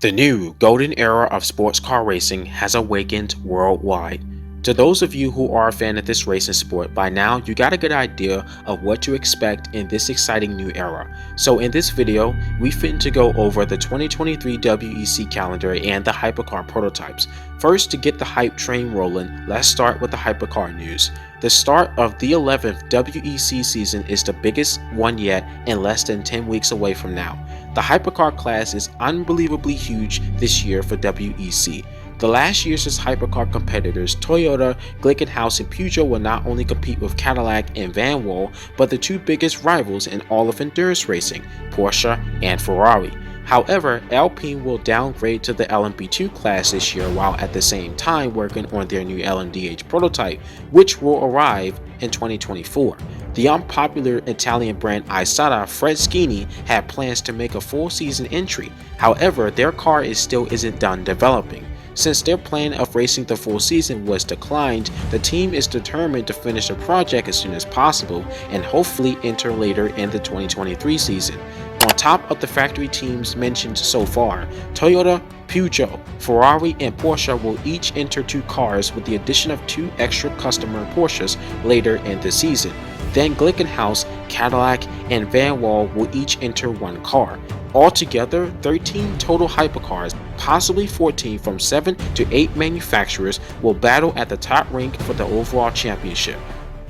The new golden era of sports car racing has awakened worldwide. To those of you who are a fan of this racing sport, by now you got a good idea of what to expect in this exciting new era. So in this video, we fit to go over the 2023 WEC calendar and the Hypercar prototypes. First, to get the hype train rolling, let's start with the Hypercar news. The start of the 11th WEC season is the biggest one yet and less than 10 weeks away from now. The Hypercar class is unbelievably huge this year for WEC. The last year's Hypercar competitors, Toyota, Glickenhaus, and Peugeot will not only compete with Cadillac and Van Wall, but the two biggest rivals in all of endurance racing, Porsche and Ferrari. However, Alpine will downgrade to the LMP2 class this year while at the same time working on their new LMDH prototype, which will arrive in 2024. The unpopular Italian brand Assetto Fred Schini had plans to make a full season entry. However, their car still isn't done developing. Since their plan of racing the full season was declined, the team is determined to finish the project as soon as possible and hopefully enter later in the 2023 season. On top of the factory teams mentioned so far, Toyota, Peugeot, Ferrari, and Porsche will each enter two cars with the addition of two extra customer Porsches later in the season. Then Glickenhaus, Cadillac, and Van Wall will each enter one car. Altogether, 13 total hypercars, possibly 14 from 7 to 8 manufacturers, will battle at the top rank for the overall championship.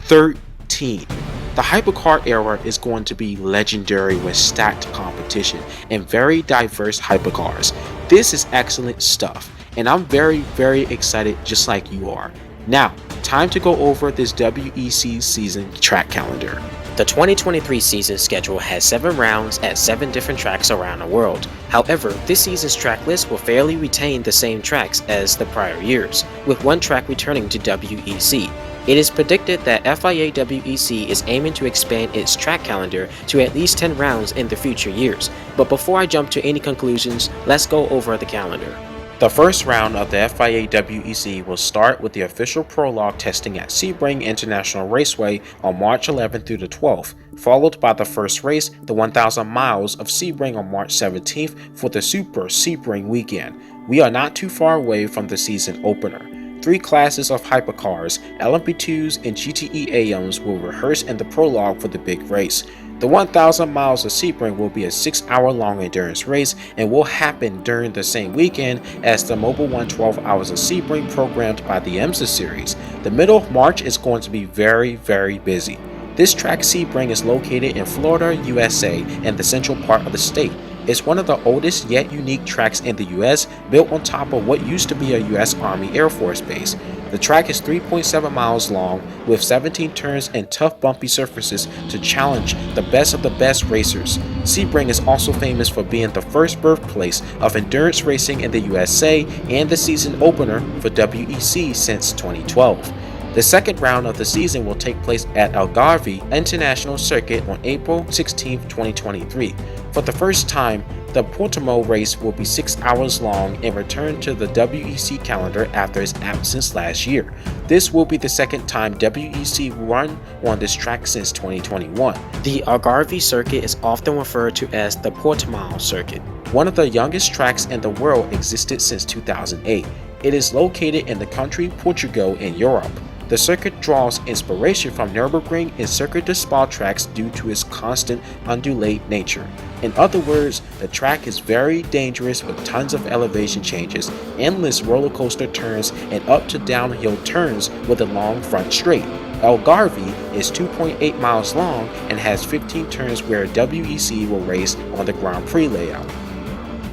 13. The hypercar era is going to be legendary with stacked competition and very diverse hypercars. This is excellent stuff, and I'm very excited just like you are. Now, time to go over this WEC season track calendar. The 2023 season schedule has 7 rounds at 7 different tracks around the world. However, this season's track list will fairly retain the same tracks as the prior years, with one track returning to WEC. It is predicted that FIA WEC is aiming to expand its track calendar to at least 10 rounds in the future years. But before I jump to any conclusions, let's go over the calendar. The first round of the FIA WEC will start with the official prologue testing at Sebring International Raceway on March 11th through the 12th, followed by the first race, the 1,000 miles of Sebring on March 17th for the Super Sebring weekend. We are not too far away from the season opener. 3 classes of hypercars, LMP2s and GTE AMs will rehearse in the prologue for the big race. The 1,000 miles of Sebring will be a 6-hour-long endurance race and will happen during the same weekend as the Mobil 1 12 Hours of Sebring programmed by the IMSA series. The middle of March is going to be very busy. This track Sebring is located in Florida, USA, in the central part of the state. It's one of the oldest yet unique tracks in the US, built on top of what used to be a US Army Air Force base. The track is 3.7 miles long with 17 turns and tough bumpy surfaces to challenge the best of the best racers. Sebring is also famous for being the first birthplace of endurance racing in the USA and the season opener for WEC since 2012. The second round of the season will take place at Algarve International Circuit on April 16, 2023. For the first time, the Portimao race will be 6 hours long and return to the WEC calendar after its absence last year. This will be the second time WEC will run on this track since 2021. The Algarve circuit is often referred to as the Portimao circuit. One of the youngest tracks in the world existed since 2008. It is located in the country Portugal in Europe. The circuit draws inspiration from Nürburgring and Circuit de Spa tracks due to its constant undulate nature. In other words, the track is very dangerous with tons of elevation changes, endless roller coaster turns, and up to downhill turns with a long front straight. Algarve is 2.8 miles long and has 15 turns where WEC will race on the Grand Prix layout.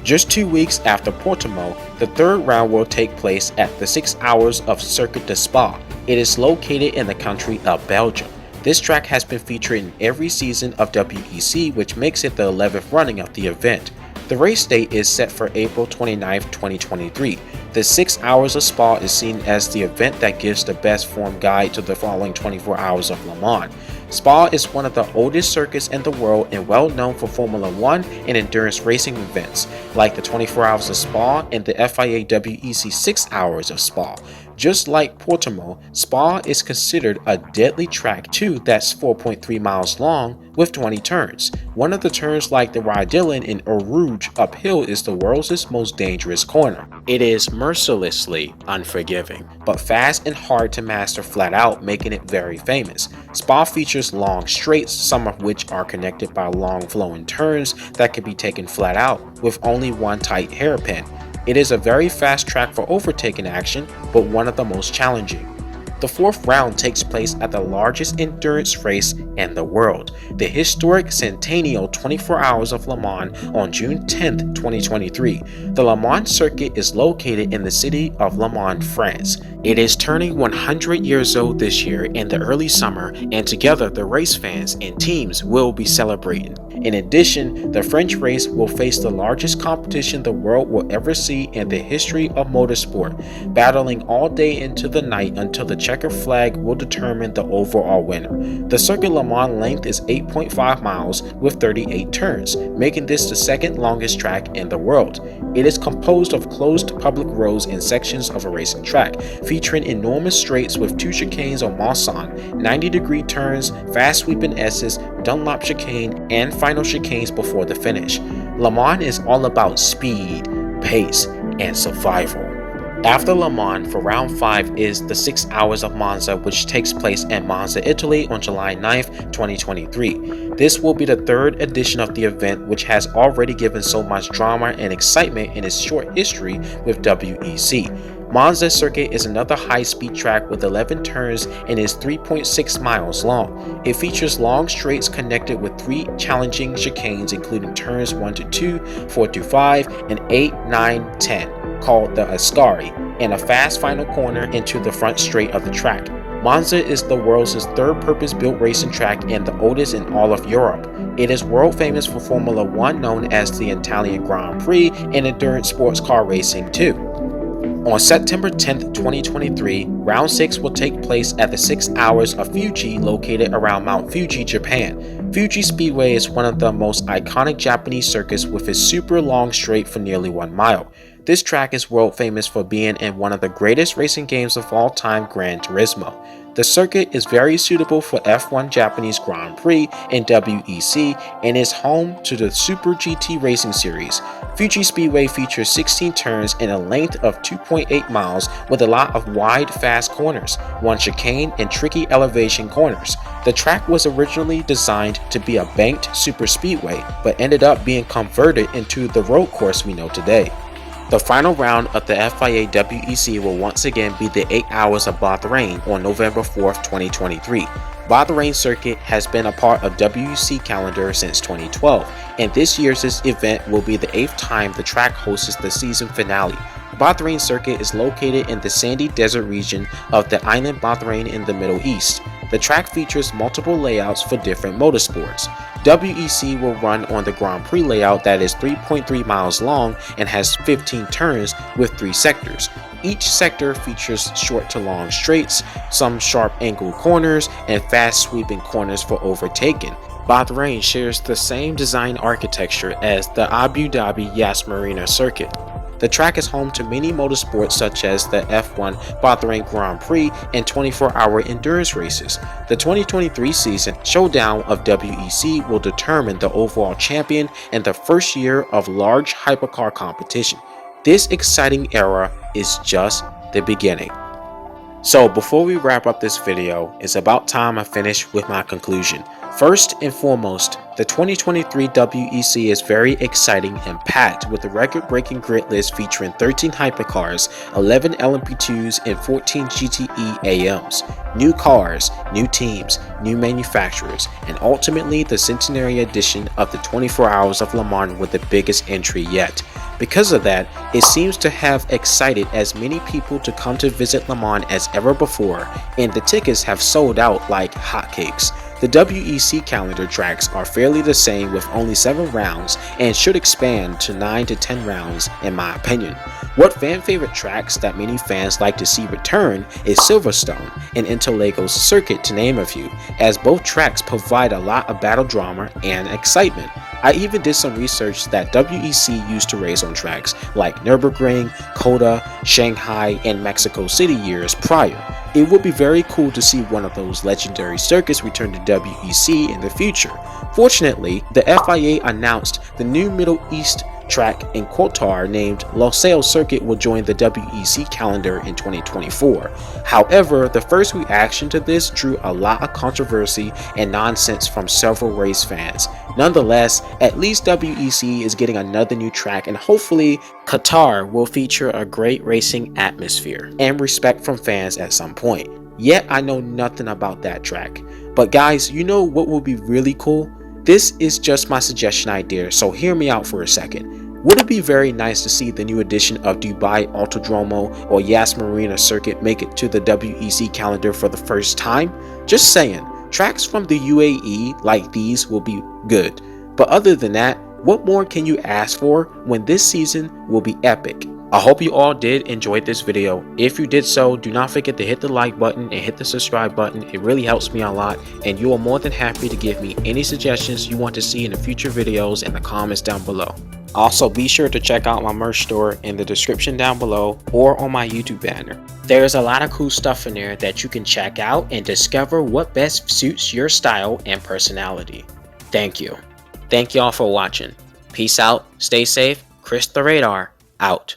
Just 2 weeks after Portimao, the third round will take place at the 6 hours of Circuit de Spa. It is located in the country of Belgium. This track has been featured in every season of WEC, which makes it the 11th running of the event. The race date is set for April 29, 2023. The 6 hours of Spa is seen as the event that gives the best form guide to the following 24 hours of Le Mans. Spa is one of the oldest circuits in the world and well known for Formula 1 and endurance racing events, like the 24 Hours of Spa and the FIA WEC 6 Hours of Spa. Just like Portimao, Spa is considered a deadly track too that's 4.3 miles long with 20 turns. One of the turns, like the Rydillen in Eau Rouge uphill, is the world's most dangerous corner. It is mercilessly unforgiving, but fast and hard to master flat out, making it very famous. Spa features long straights, some of which are connected by long flowing turns that can be taken flat out with only one tight hairpin. It is a very fast track for overtaking action, but one of the most challenging. The fourth round takes place at the largest endurance race in the world, the historic Centennial 24 Hours of Le Mans on June 10, 2023. The Le Mans circuit is located in the city of Le Mans, France. It is turning 100 years old this year in the early summer, and together the race fans and teams will be celebrating. In addition, the French race will face the largest competition the world will ever see in the history of motorsport, battling all day into the night until the checker flag will determine the overall winner. The Circuit Le Mans length is 8.5 miles with 38 turns, making this the second longest track in the world. It is composed of closed public roads and sections of a racing track, featuring enormous straights with 2 chicanes on Mulsanne, 90-degree turns, fast sweeping S's, Dunlop chicane, and final chicanes before the finish. Le Mans is all about speed, pace, and survival. After Le Mans, for round 5 is the 6 Hours of Monza, which takes place in Monza, Italy on July 9th, 2023. This will be the third edition of the event, which has already given so much drama and excitement in its short history with WEC. Monza circuit is another high-speed track with 11 turns and is 3.6 miles long. It features long straights connected with 3 challenging chicanes, including turns 1 to 2, 4 to 5, and 8, 9, 10, called the Ascari, and a fast final corner into the front straight of the track. Monza is the world's third purpose-built racing track and the oldest in all of Europe. It is world famous for Formula 1, known as the Italian Grand Prix, and endurance sports car racing too. On September 10, 2023, Round 6 will take place at the 6 Hours of Fuji, located around Mount Fuji, Japan. Fuji Speedway is one of the most iconic Japanese circuits with its super long straight for nearly 1 mile. This track is world famous for being in one of the greatest racing games of all time, Gran Turismo. The circuit is very suitable for F1 Japanese Grand Prix and WEC, and is home to the Super GT Racing Series. Fuji Speedway features 16 turns and a length of 2.8 miles with a lot of wide, fast corners, 1 chicane, and tricky elevation corners. The track was originally designed to be a banked super speedway, but ended up being converted into the road course we know today. The final round of the FIA WEC will once again be the 8 Hours of Bahrain on November 4th, 2023. Bahrain circuit has been a part of WEC calendar since 2012, and this year's event will be the 8th time the track hosts the season finale. Bahrain circuit is located in the sandy desert region of the island Bahrain in the Middle East. The track features multiple layouts for different motorsports. WEC will run on the Grand Prix layout that is 3.3 miles long and has 15 turns with 3 sectors. Each sector features short to long straights, some sharp angle corners, and fast sweeping corners for overtaking. Bahrain shares the same design architecture as the Abu Dhabi Yas Marina circuit. The track is home to many motorsports such as the F1 Bahrain Grand Prix and 24-hour endurance races. The 2023 season showdown of WEC will determine the overall champion and the first year of large hypercar competition. This exciting era is just the beginning. So before we wrap up this video, it's about time I finish with my conclusion. First and foremost, the 2023 WEC is very exciting and packed with a record-breaking grid list featuring 13 hypercars, 11 LMP2s, and 14 GTE AMs. New cars, new teams, new manufacturers, and ultimately the centenary edition of the 24 Hours of Le Mans with the biggest entry yet. Because of that, it seems to have excited as many people to come to visit Le Mans as ever before, and the tickets have sold out like hotcakes. The WEC calendar tracks are fairly the same with only 7 rounds and should expand to 9 to 10 rounds in my opinion. What fan favorite tracks that many fans like to see return is Silverstone and Interlagos circuit, to name a few, as both tracks provide a lot of battle drama and excitement. I even did some research that WEC used to race on tracks like Nürburgring, Qatar, Shanghai, and Mexico City years prior. It would be very cool to see one of those legendary circuits return to WEC in the future. Fortunately, the FIA announced the new Middle East track in Qatar named Losail Circuit will join the WEC calendar in 2024. However, the first reaction to this drew a lot of controversy and nonsense from several race fans. Nonetheless, at least WEC is getting another new track, and hopefully Qatar will feature a great racing atmosphere and respect from fans at some point. Yet I know nothing about that track. But guys, you know what would be really cool? This is just my suggestion idea, so hear me out for a second. Would it be very nice to see the new edition of Dubai Autodromo or Yas Marina circuit make it to the WEC calendar for the first time? Just saying, tracks from the UAE like these will be good. But other than that, what more can you ask for when this season will be epic? I hope you all did enjoy this video. If you did so, do not forget to hit the like button and hit the subscribe button. It really helps me a lot, and you are more than happy to give me any suggestions you want to see in the future videos in the comments down below. Also, be sure to check out my merch store in the description down below or on my YouTube banner. There's a lot of cool stuff in there that you can check out and discover what best suits your style and personality. Thank you. Thank y'all for watching. Peace out, stay safe, Christheradar out.